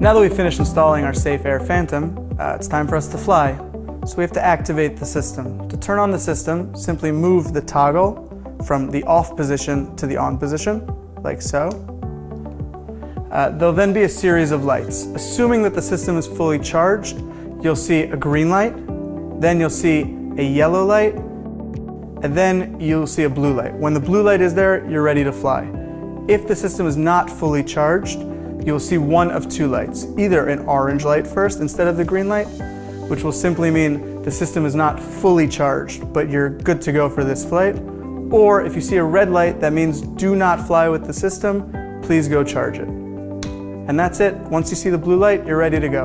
Now that we've finished installing our Safe Air Phantom, it's time for us to fly. So we have to activate the system. To turn on the system, simply move the toggle from the off position to the on position, like so. There'll then be a series of lights. Assuming that the system is fully charged, you'll see a green light, then you'll see a yellow light, and then you'll see a blue light. When the blue light is there, you're ready to fly. If the system is not fully charged, you'll see one of two lights, either an orange light first instead of the green light, which will simply mean the system is not fully charged, but you're good to go for this flight. Or if you see a red light, that means do not fly with the system, please go charge it. And that's it. Once you see the blue light, you're ready to go.